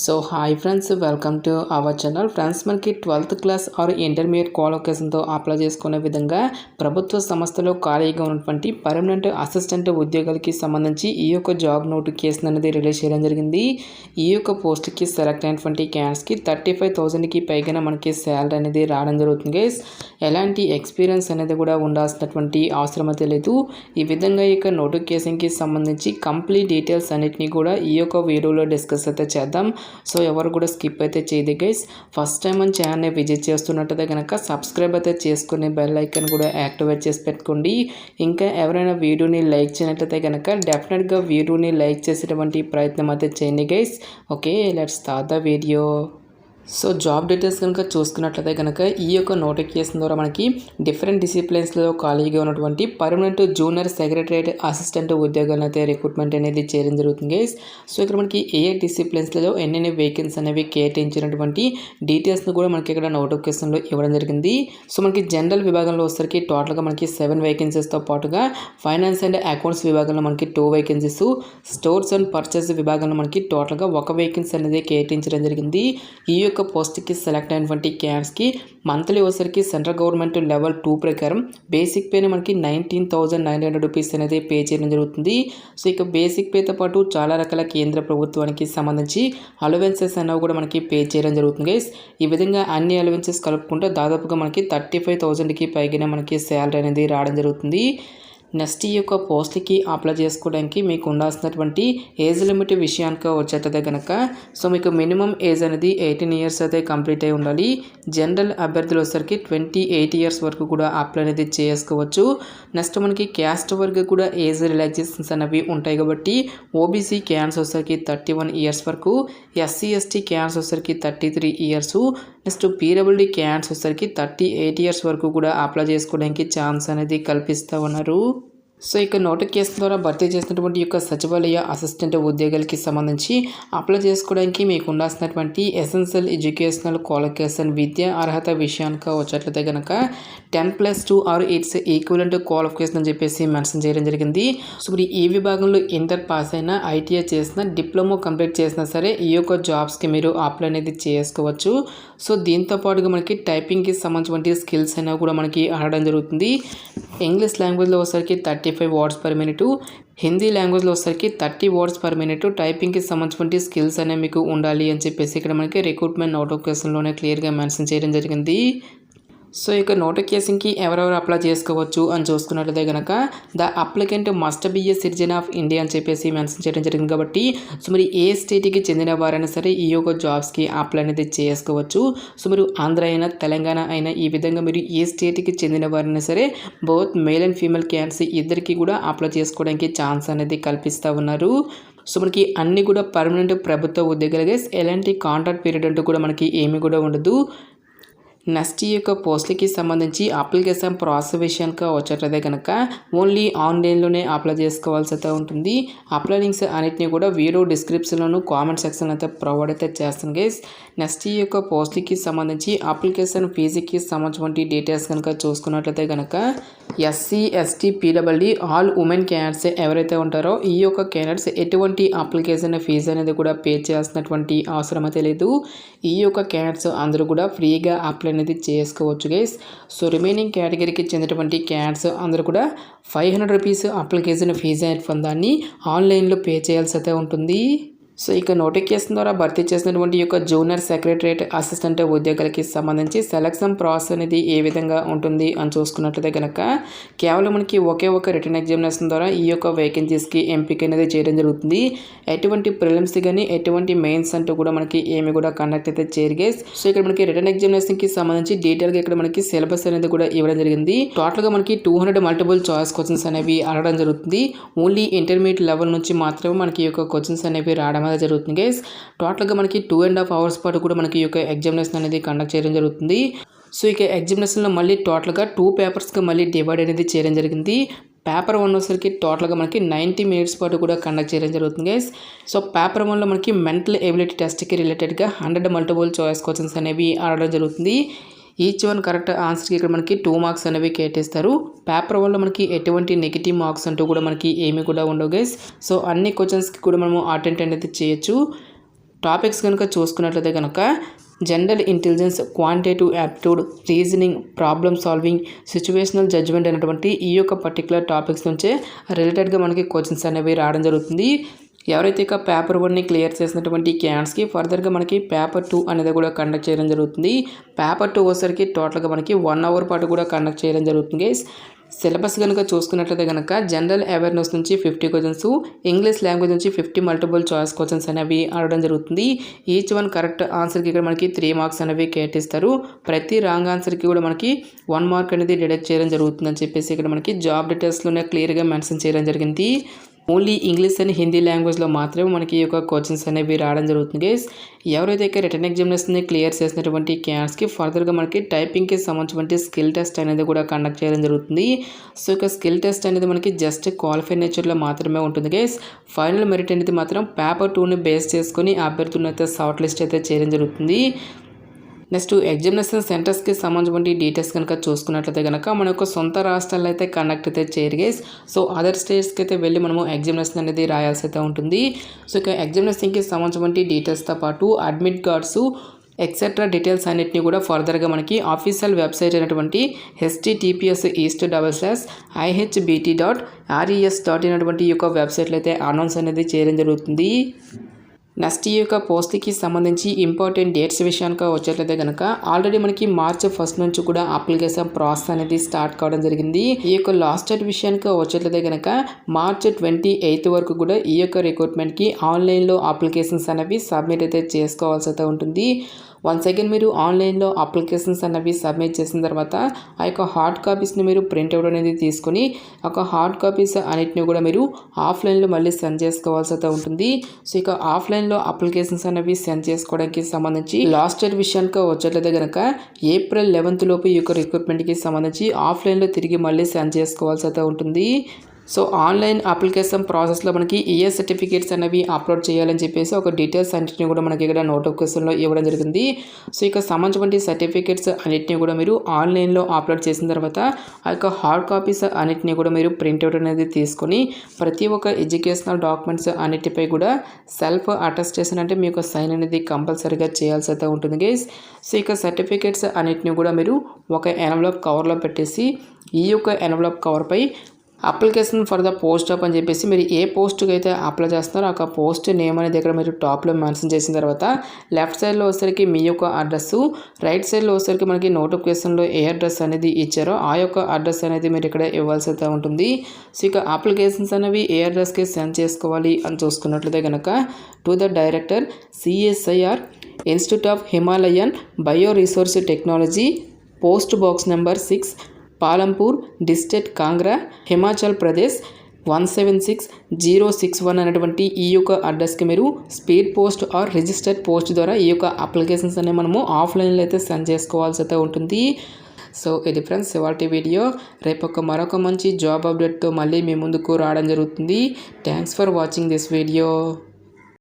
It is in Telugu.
So hi friends, welcome to our channel. Friends, మనకి 12th క్లాస్ ఆర్ ఇంటర్మీడియట్ క్వాలిఫికేషన్తో అప్లై చేసుకునే విధంగా ప్రభుత్వ సంస్థలో ఖాళీగా ఉన్నటువంటి పర్మనెంట్ అసిస్టెంట్ ఉద్యోగాలకి సంబంధించి ఈ యొక్క జాబ్ నోటిఫికేషన్ అనేది రిలీజ్ చేయడం జరిగింది. ఈ యొక్క పోస్ట్కి సెలెక్ట్ అయినటువంటి క్యాండిడేట్స్కి 35,000కి పైగా మనకి శాలరీ అనేది రావడం జరుగుతుంది గైస్. ఎలాంటి ఎక్స్పీరియన్స్ అనేది కూడా ఉండాల్సినటువంటి అవసరం అయితే లేదు. ఈ విధంగా ఈ యొక్క నోటిఫికేషన్కి సంబంధించి కంప్లీట్ డీటెయిల్స్ అన్నిటినీ కూడా ఈ యొక్క వీడియోలో డిస్కస్ అయితే చేద్దాం. సో ఎవరు కూడా స్కిప్ అయితే చేయదు గైస్. ఫస్ట్ టైం మన ఛానల్ని విజిట్ చేస్తున్నట్టయితే కనుక సబ్స్క్రైబ్ అయితే చేసుకుని బెల్ ఐకాన్ కూడా యాక్టివేట్ చేసి పెట్టుకోండి. ఇంకా ఎవరైనా వీడియోని లైక్ చేయనట్లయితే కనుక డెఫినెట్గా వీడియోని లైక్ చేసేటువంటి ప్రయత్నం అయితే చేయండి guys. Okay, let's start the video. So job details కనుక చూసుకున్నట్లయితే కనుక ఈ యొక్క నోటిఫికేషన్ ద్వారా మనకి డిఫరెంట్ డిసిప్లిన్స్లో ఖాళీగా ఉన్నటువంటి పర్మనెంట్ జూనియర్ సెక్రటరియట్ అసిస్టెంట్ ఉద్యోగాలను అయితే రిక్రూట్మెంట్ అనేది చేయడం జరుగుతుంది గైస్. సో ఇక్కడ మనకి ఏ డిసిప్లిన్స్లో ఎన్నెన్ని వేకెన్సీ అనేవి కేటాయించినటువంటి డీటెయిల్స్ను కూడా మనకి ఇక్కడ నోటిఫికేషన్లో ఇవ్వడం జరిగింది. సో మనకి జనరల్ విభాగంలో వచ్చేసరికి టోటల్గా మనకి 7 వేకెన్సీస్తో పాటుగా ఫైనాన్స్ అండ్ అకౌంట్స్ విభాగంలో మనకి 2 వేకెన్సీస్, స్టోర్స్ అండ్ పర్చేస్ విభాగంలో మనకి టోటల్గా 1 వేకెన్సీ అనేది కేటాయించడం జరిగింది. ఈ యొక్క పోస్ట్కి సెలెక్ట్ అయినటువంటి క్యాండిడేట్స్కి మంత్లీ వచ్చరికి సెంట్రల్ గవర్నమెంట్ లెవెల్ 2 ప్రకారం బేసిక్ పేని మనకి 19,900 రూపీస్ అనేది పే చేయడం జరుగుతుంది. సో ఇక బేసిక్ పేతో పాటు చాలా రకాల కేంద్ర ప్రభుత్వానికి సంబంధించి అలవెన్సెస్ అనేవి కూడా మనకి పే చేయడం జరుగుతుంది గైస్. ఈ విధంగా అన్ని అలవెన్సెస్ కలుపుకుంటే దాదాపుగా మనకి 35,000కి పైగా మనకి శాలరీ అనేది రావడం జరుగుతుంది. నెక్స్ట్ ఈ యొక్క పోస్ట్కి అప్లై చేసుకోవడానికి మీకు ఉండాల్సినటువంటి ఏజ్ లిమిట్ విషయానికి వచ్చేటదే కనుక సో మీకు మినిమం ఏజ్ అనేది 18 ఇయర్స్ అయితే కంప్లీట్ అయి ఉండాలి. జనరల్ అభ్యర్థులు వచ్చేసరికి 28 ఇయర్స్ వరకు కూడా అప్లై అనేది చేసుకోవచ్చు. నెక్స్ట్ మనకి క్యాస్ట్ వరకు కూడా ఏజ్ రిలాక్సేషన్స్ అనేవి ఉంటాయి కాబట్టి ఓబీసీ క్యాన్స్ వచ్చేసరికి 31 ఇయర్స్ వరకు, ఎస్సీ ఎస్టీ క్యాన్స్ వచ్చేసరికి 33 ఇయర్స్, నెక్స్ట్ పీడబ్ల్యూడీ క్యాన్స్ వచ్చేసరికి 38 ఇయర్స్ వరకు కూడా అప్లై చేసుకోవడానికి ఛాన్స్ అనేది కల్పిస్తూ ఉన్నారు. సో ఇక నోటిఫికేషన్ ద్వారా భర్తీ చేసినటువంటి యొక్క సచివాలయ అసిస్టెంట్ ఉద్యోగాలకి సంబంధించి అప్లై చేసుకోవడానికి మీకు ఉండాల్సినటువంటి ఎసెన్షియల్ ఎడ్యుకేషనల్ క్వాలిఫికేషన్ విద్యా అర్హత విషయానికి వచ్చేట్లయితే కనుక 10+2 ఆర్ ఇట్స్ ఈక్వలెంట్ క్వాలిఫికేషన్ అని చెప్పేసి మెన్షన్ చేయడం జరిగింది. సో మరి ఈ విభాగంలో ఇంటర్ పాస్ అయినా, ఐటీఐ చేసిన, డిప్లొమా కంప్లీట్ చేసినా సరే ఈ యొక్క జాబ్స్కి మీరు అప్లై అనేది చేసుకోవచ్చు. సో దీంతో పాటుగా మనకి టైపింగ్కి సంబంధించిన స్కిల్స్ అయినా కూడా మనకి అడగడం జరుగుతుంది. ఇంగ్లీష్ లాంగ్వేజ్లో వచ్చేసరికి 35 వర్డ్స్ పర్ మినిట్, హిందీ లాంగ్వేజ్లో వచ్చేసరికి 30 వర్డ్స్ పర్ మినిట్ టైపింగ్కి సంబంధించిన స్కిల్స్ అనేవి మీకు ఉండాలి అని చెప్పేసి ఇక్కడ మనకి రిక్రూట్మెంట్ నోటిఫికేషన్లోనే క్లియర్గా మెన్షన్ చేయడం జరిగింది. సో ఇక నోటిఫికేషన్కి ఎవరెవరు అప్లై చేసుకోవచ్చు అని చూసుకున్నట్లయితే కనుక the applicant must be A citizen of India అని చెప్పేసి మెన్షన్ చేయడం జరిగింది కాబట్టి సో మరి ఏ స్టేట్కి చెందిన వారైనా సరే ఈ యొక్క జాబ్స్కి అప్లై అనేది చేసుకోవచ్చు. సో మీరు ఆంధ్ర అయినా, తెలంగాణ అయినా ఈ విధంగా మీరు ఏ స్టేట్కి చెందిన వారైనా సరే both male and female candidates ఇద్దరికి కూడా అప్లై చేసుకోవడానికి ఛాన్స్ అనేది కల్పిస్తూ ఉన్నారు. సో మనకి అన్ని కూడా పర్మనెంట్ ప్రభుత్వ ఉద్యోగాలుగా ఎలాంటి కాంట్రాక్ట్ పీరియడ్ అంటూ కూడా మనకి ఏమీ కూడా ఉండదు. నెక్స్ట్ ఈ యొక్క పోస్ట్లకి సంబంధించి అప్లికేషన్ ప్రాసెస్ విషయానికి వచ్చేట్లయితే కనుక ఓన్లీ ఆన్లైన్లోనే అప్లై చేసుకోవాల్సి అయితే ఉంటుంది. అప్లై లింక్స్ అన్నిటిని కూడా వీడియో డిస్క్రిప్షన్లోను కామెంట్ సెక్షన్ అయితే ప్రొవైడ్ అయితే చేస్తాను గైస్. నెక్స్ట్ ఈ యొక్క పోస్ట్లకి సంబంధించి అప్లికేషన్ ఫీజుకి సంబంధించిన డీటెయిల్స్ కనుక చూసుకున్నట్లయితే కనుక SC ST PWD all women candidates ఎవరైతే ఉంటారో ఈ యొక్క క్యాండిడేట్స్ ఎటువంటి అప్లికేషన్ ఫీజు అనేది కూడా పే చేయాల్సినటువంటి అవసరం అయితే లేదు. ఈ యొక్క క్యాండిడేట్స్ అందరూ కూడా ఫ్రీగా అప్లై అనేది చేసుకోవచ్చు గైస్. సో రిమైనింగ్ కేటగిరీకి చెందినటువంటి క్యాండిడేట్స్ అందరూ కూడా 500 రూపీస్ అప్లికేషన్ ఫీజు దాన్ని ఆన్లైన్లో పే చేయాల్సి అయితే ఉంటుంది. సో ఇక నోటిఫికేషన్ ద్వారా భర్తీ చేసినటువంటి యొక్క జూనియర్ సెక్రటరియట్ అసిస్టెంట్ ఉద్యోగాలకి సంబంధించి సెలక్షన్ ప్రాసెస్ అనేది ఏ విధంగా ఉంటుంది అని చూసుకున్నట్లయితే కనుక కేవలం మనకి ఒకే ఒక రిటర్న్ ఎగ్జామినేషన్ ద్వారా ఈ యొక్క వేకెన్సీస్కి ఎంపిక అనేది చేయడం జరుగుతుంది. ఎటువంటి ప్రిలిమ్స్ కానీ ఎటువంటి మెయిన్స్ అంటూ కూడా మనకి ఏమి కూడా కండక్ట్ అయితే చేయరు గైస్. సో ఇక్కడ మనకి రిటర్న్ ఎగ్జామినేషన్కి సంబంధించి డీటెయిల్గా ఇక్కడ మనకి సిలబస్ అనేది కూడా ఇవ్వడం జరిగింది. టోటల్గా మనకి 200 మల్టిపుల్ చాయిస్ క్వశ్చన్స్ అనేవి అడగడం జరుగుతుంది. ఓన్లీ ఇంటర్మీడియట్ లెవెల్ నుంచి మాత్రమే మనకి ఈ యొక్క క్వశ్చన్స్ అనేవి రావడం జరుగుతుంది గైస్. టోటల్గా మనకి 2.5 అవర్స్ పాటు కూడా మనకి ఈ యొక్క ఎగ్జామినేషన్ అనేది కండక్ట్ చేయడం జరుగుతుంది. సో ఇక ఎగ్జామినేషన్లో మళ్ళీ టోటల్గా 2 పేపర్స్గా మళ్ళీ డివైడ్ అనేది చేయడం జరిగింది. పేపర్ 1 వచ్చేసరికి టోటల్గా మనకి 90 మినిట్స్ పాటు కూడా కండక్ట్ చేయడం జరుగుతుంది గైస్. సో పేపర్ 1లో మనకి మెంటల్ ఎబిలిటీ టెస్ట్కి రిలేటెడ్గా 100 మల్టిపుల్ చాయిస్ క్వశ్చన్స్ అనేవి అడగడం జరుగుతుంది. ఈచ్ వన్ కరెక్ట్ ఆన్సర్కి ఇక్కడ మనకి 2 మార్క్స్ అనేవి కేటాయిస్తారు. పేపర్ 1లో మనకి ఎటువంటి నెగిటివ్ మార్క్స్ అంటూ కూడా మనకి ఏమీ కూడా ఉండవు గైస్. సో అన్ని క్వశ్చన్స్కి కూడా మనము అటెంప్ట్ అనేది చేయొచ్చు. టాపిక్స్ కనుక చూసుకున్నట్లయితే కనుక general intelligence, quantitative aptitude, reasoning, problem solving, situational judgement అనేటువంటి ఈ యొక్క పర్టికులర్ టాపిక్స్ నుంచే రిలేటెడ్గా మనకి క్వశ్చన్స్ అనేవి రావడం జరుగుతుంది. ఎవరైతే ఇక పేపర్ 1ని క్లియర్ చేసినటువంటి క్యాండిడేట్స్కి ఫర్దర్గా మనకి పేపర్ 2 అనేది కూడా కండక్ట్ చేయడం జరుగుతుంది. పేపర్ 2 వచ్చేసరికి టోటల్గా మనకి 1 అవర్ పాటు కూడా కండక్ట్ చేయడం జరుగుతుంది. సిలబస్ కనుక చూసుకున్నట్లయితే కనుక జనరల్ అవేర్నెస్ నుంచి 50 క్వశ్చన్స్, ఇంగ్లీష్ లాంగ్వేజ్ నుంచి 50 మల్టిపుల్ చాయిస్ క్వశ్చన్స్ అనేవి అడగడం జరుగుతుంది. ఈచ్ వన్ కరెక్ట్ ఆన్సర్కి ఇక్కడ మనకి 3 మార్క్స్ అనేవి కేటాయిస్తారు. ప్రతి రాంగ్ ఆన్సర్కి కూడా మనకి 1 మార్క్ అనేది డిడక్ట్ చేయడం జరుగుతుందని చెప్పేసి ఇక్కడ మనకి జాబ్ డీటెయిల్స్లోనే క్లియర్గా మెన్షన్ చేయడం జరిగింది. ఓన్లీ ఇంగ్లీష్ అండ్ హిందీ లాంగ్వేజ్లో మాత్రమే మనకి ఈ యొక్క క్వశ్చన్స్ అనేవి రావడం జరుగుతుంది గైస్. ఎవరైతే రిటర్న్ ఎగ్జామినేషన్ని క్లియర్ చేసినటువంటి క్యాండిడేట్స్కి ఫర్దర్గా మనకి టైపింగ్కి సంబంధించినటువంటి స్కిల్ టెస్ట్ అనేది కూడా కండక్ట్ చేయడం జరుగుతుంది. సో ఇక స్కిల్ టెస్ట్ అనేది మనకి జస్ట్ క్వాలిఫై నేచర్లో మాత్రమే ఉంటుంది గైస్. ఫైనల్ మెరిట్ అనేది మాత్రం పేపర్ 2ని బేస్ చేసుకొని అభ్యర్థులను అయితే షార్ట్ లిస్ట్ అయితే చేయడం జరుగుతుంది. నెక్స్ట్ ఎగ్జామినేషన్ సెంటర్స్కి సంబంధించిన డీటెయిల్స్ కనుక చూసుకున్నట్లయితే కనుక మన యొక్క సొంత రాష్ట్రాల్లో అయితే కండక్ట్ అయితే చేయరు గైస్. సో అదర్ స్టేట్స్కి అయితే వెళ్ళి మనము ఎగ్జామినేషన్ అనేది రాయాల్సి అయితే ఉంటుంది. సో ఇక ఎగ్జామినేషన్కి సంబంధించిన డీటెయిల్స్తో పాటు అడ్మిట్ కార్డ్స్ ఎక్సెట్రా డీటెయిల్స్ అన్నిటిని కూడా ఫర్దర్గా మనకి ఆఫీషియల్ వెబ్సైట్ అయినటువంటి https://ihbt.res.in అనేటువంటి ఈ యొక్క వెబ్సైట్లో అయితే అనౌన్స్ అనేది చేయడం జరుగుతుంది. నెక్స్ట్ ఈ యొక్క పోస్ట్కి సంబంధించి ఇంపార్టెంట్ డేట్స్ విషయానికి వచ్చేట్లయితే కనుక ఆల్రెడీ మనకి మార్చి 1 నుంచి కూడా అప్లికేషన్ ప్రాసెస్ అనేది స్టార్ట్ కావడం జరిగింది. ఈ యొక్క లాస్ట్ డేట్ విషయానికి వచ్చేట్లయితే కనుక మార్చి 28 వరకు కూడా ఈ యొక్క రిక్రూట్మెంట్కి ఆన్లైన్లో అప్లికేషన్స్ అనేవి సబ్మిట్ అయితే చేసుకోవాల్సి అయితే ఉంటుంది. వన్స్ అగైన్ మీరు ఆన్లైన్లో అప్లికేషన్స్ అనేవి సబ్మిట్ చేసిన తర్వాత ఆ యొక్క హార్డ్ కాపీస్ని మీరు ప్రింట్అవుట్ అనేది తీసుకొని ఆ యొక్క హార్డ్ కాపీస్ అన్నిటిని కూడా మీరు ఆఫ్లైన్లో మళ్ళీ సెండ్ చేసుకోవాల్సి అయితే ఉంటుంది. సో ఇక ఆఫ్లైన్లో అప్లికేషన్స్ అనేవి సెండ్ చేసుకోవడానికి సంబంధించి లాస్ట్ డేట్ విషయానికి వచ్చేట్లయితే కనుక ఏప్రిల్ 11 లోపు ఈ యొక్క రిక్రూట్మెంట్కి సంబంధించి ఆఫ్లైన్లో తిరిగి మళ్ళీ సెండ్ చేసుకోవాల్సి అయితే ఉంటుంది. సో ఆన్లైన్ అప్లికేషన్ ప్రాసెస్లో మనకి ఏ సర్టిఫికేట్స్ అనేవి అప్లోడ్ చేయాలని చెప్పేసి ఒక డీటెయిల్స్ అన్నింటినీ కూడా మనకి ఇక్కడ నోటిఫికేషన్లో ఇవ్వడం జరిగింది. సో ఇక సంబంధించిన సర్టిఫికేట్స్ అన్నింటినీ కూడా మీరు ఆన్లైన్లో అప్లోడ్ చేసిన తర్వాత ఆ యొక్క హార్డ్ కాపీస్ అన్నింటినీ కూడా మీరు ప్రింట్అవుట్ అనేది తీసుకొని ప్రతి ఒక్క ఎడ్యుకేషనల్ డాక్యుమెంట్స్ అన్నిటిపై కూడా సెల్ఫ్ అటెస్టేషన్ అంటే మీ యొక్క సైన్ అనేది కంపల్సరీగా చేయాల్సి అయితే ఉంటుంది గైస్. సో ఇక సర్టిఫికేట్స్ అన్నింటినీ కూడా మీరు ఒక ఎన్వలప్ కవర్లో పెట్టేసి ఈ యొక్క ఎన్వలప్ కవర్పై application for the post of అని చెప్పేసి మీరు ఏ పోస్ట్కి అయితే అప్లై చేస్తున్నారో ఆ పోస్ట్ నేమ్ అనేది ఇక్కడ మీరు టాప్లో మెన్షన్ చేసిన తర్వాత లెఫ్ట్ సైడ్లో వచ్చేసరికి మీ యొక్క అడ్రస్, రైట్ సైడ్లో వచ్చేసరికి మనకి నోటిఫికేషన్లో ఏ అడ్రస్ అనేది ఇచ్చారో ఆ యొక్క అడ్రస్ అనేది మీరు ఇక్కడ ఇవ్వాల్సి అయితే ఉంటుంది. సో ఇక అప్లికేషన్స్ అనేవి ఏ అడ్రస్కి సెండ్ చేసుకోవాలి అని చూసుకున్నట్లయితే కనుక to the director CSIR institute of Himalayan bio resource technology, post box number 6, Palampur district, Kangra, Himachal Pradesh 176061 అనేటువంటి ఈ యొక్క అడ్రస్కి మీరు speed post or registered post ద్వారా ఈ యొక్క అప్లికేషన్స్ అనేవి మనము ఆఫ్లైన్లో అయితే సెండ్ చేసుకోవాల్సి అయితే ఉంటుంది. సో ఇది ఫ్రెండ్స్ ఇవాల్టి వీడియో. రేపు మరొక మంచి జాబ్ అప్డేట్తో మళ్ళీ మీ ముందుకు రావడం జరుగుతుంది. Thanks for watching this video.